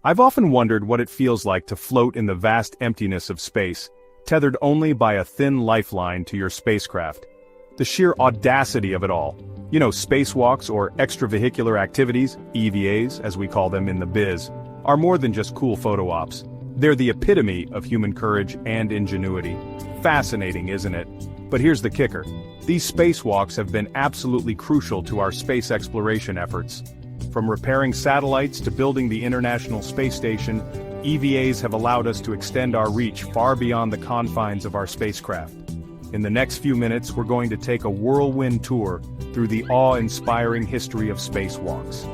I've often wondered what it feels like to float in the vast emptiness of space, tethered only by a thin lifeline to your spacecraft. The sheer audacity of it all. You know, spacewalks or extravehicular activities, EVAs as we call them in the biz, are more than just cool photo ops. They're the epitome of human courage and ingenuity. Fascinating, isn't it? But here's the kicker. These spacewalks have been absolutely crucial to our space exploration efforts. From repairing satellites to building the International Space Station, EVAs have allowed us to extend our reach far beyond the confines of our spacecraft. In the next few minutes, we're going to take a whirlwind tour through the awe-inspiring history of spacewalks.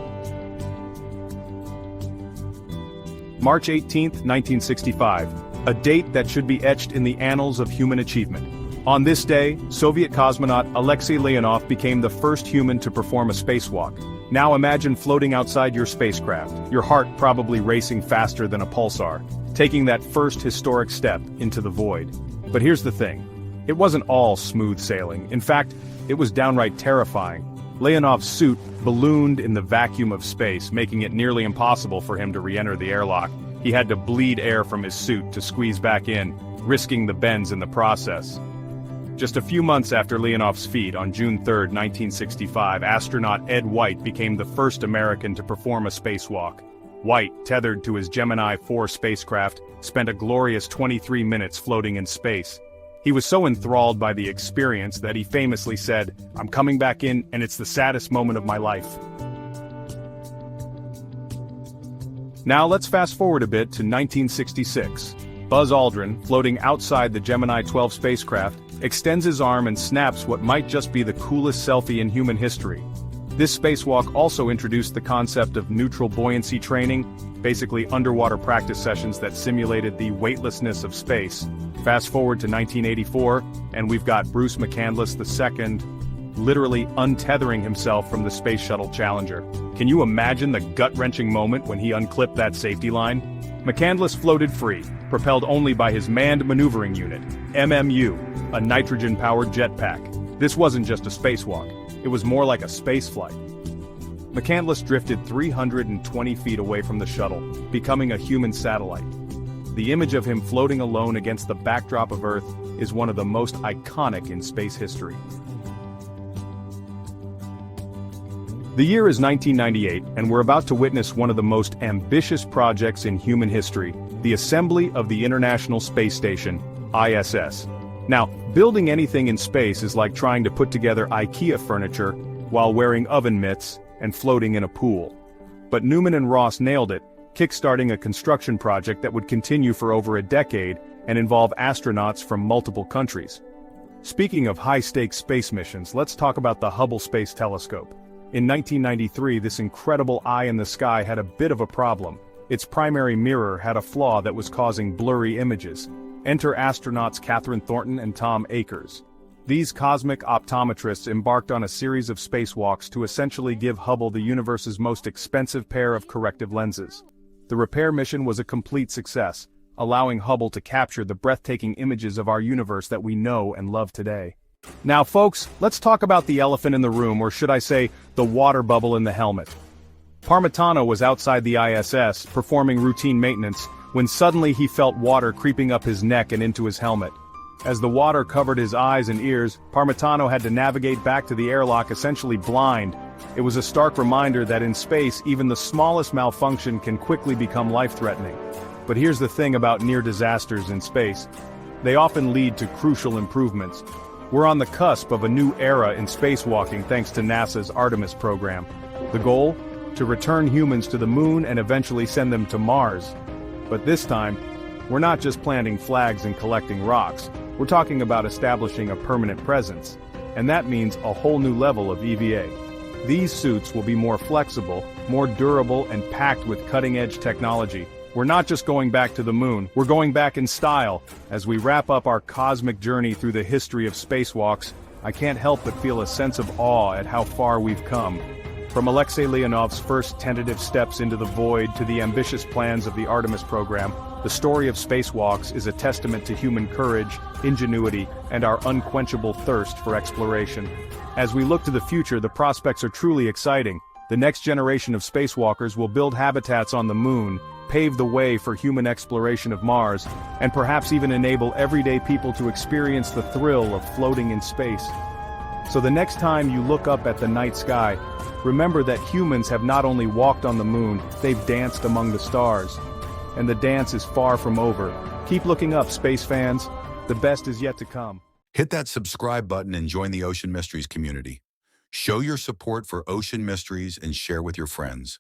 March 18, 1965, a date that should be etched in the annals of human achievement. On this day, Soviet cosmonaut Alexei Leonov became the first human to perform a spacewalk. Now imagine floating outside your spacecraft, your heart probably racing faster than a pulsar, taking that first historic step into the void. But here's the thing. It wasn't all smooth sailing. In fact, it was downright terrifying. Leonov's suit ballooned in the vacuum of space, making it nearly impossible for him to re-enter the airlock. He had to bleed air from his suit to squeeze back in, risking the bends in the process. Just a few months after Leonov's feat, on June 3, 1965, astronaut Ed White became the first American to perform a spacewalk. White, tethered to his Gemini 4 spacecraft, spent a glorious 23 minutes floating in space. He was so enthralled by the experience that he famously said, "I'm coming back in, and it's the saddest moment of my life." Now let's fast forward a bit to 1966. Buzz Aldrin, floating outside the Gemini 12 spacecraft, extends his arm and snaps what might just be the coolest selfie in human history. This spacewalk also introduced the concept of neutral buoyancy training, basically underwater practice sessions that simulated the weightlessness of space. Fast forward to 1984, and we've got Bruce McCandless II literally untethering himself from the Space Shuttle Challenger. Can you imagine the gut-wrenching moment when he unclipped that safety line? McCandless floated free, propelled only by his Manned Maneuvering Unit, MMU, a nitrogen-powered jetpack. This wasn't just a spacewalk, it was more like a spaceflight. McCandless drifted 320 feet away from the shuttle, becoming a human satellite. The image of him floating alone against the backdrop of Earth is one of the most iconic in space history. The year is 1998, and we're about to witness one of the most ambitious projects in human history, the assembly of the International Space Station, ISS. Now, building anything in space is like trying to put together IKEA furniture while wearing oven mitts and floating in a pool. But Newman and Ross nailed it, kickstarting a construction project that would continue for over a decade and involve astronauts from multiple countries. Speaking of high-stakes space missions, let's talk about the Hubble Space Telescope. In 1993, this incredible eye in the sky had a bit of a problem. Its primary mirror had a flaw that was causing blurry images. Enter astronauts Catherine Thornton and Tom Akers. These cosmic optometrists embarked on a series of spacewalks to essentially give Hubble the universe's most expensive pair of corrective lenses. The repair mission was a complete success, allowing Hubble to capture the breathtaking images of our universe that we know and love today. Now folks, let's talk about the elephant in the room, or should I say, the water bubble in the helmet. Parmitano was outside the ISS, performing routine maintenance, when suddenly he felt water creeping up his neck and into his helmet. As the water covered his eyes and ears, Parmitano had to navigate back to the airlock essentially blind. It was a stark reminder that in space, even the smallest malfunction can quickly become life-threatening. But here's the thing about near disasters in space. They often lead to crucial improvements. We're on the cusp of a new era in spacewalking thanks to NASA's Artemis program. The goal? To return humans to the moon and eventually send them to Mars. But this time, we're not just planting flags and collecting rocks. We're talking about establishing a permanent presence. And that means a whole new level of EVA. These suits will be more flexible, more durable, and packed with cutting-edge technology. We're not just going back to the moon, we're going back in style. As we wrap up our cosmic journey through the history of spacewalks, I can't help but feel a sense of awe at how far we've come. From Alexei Leonov's first tentative steps into the void to the ambitious plans of the Artemis program, the story of spacewalks is a testament to human courage, ingenuity, and our unquenchable thirst for exploration. As we look to the future, the prospects are truly exciting. The next generation of spacewalkers will build habitats on the moon, pave the way for human exploration of Mars, and perhaps even enable everyday people to experience the thrill of floating in space. So the next time you look up at the night sky, remember that humans have not only walked on the moon, they've danced among the stars. And the dance is far from over. Keep looking up, space fans. The best is yet to come. Hit that subscribe button and join the Ocean Mysteries community. Show your support for ocean mysteries and share with your friends.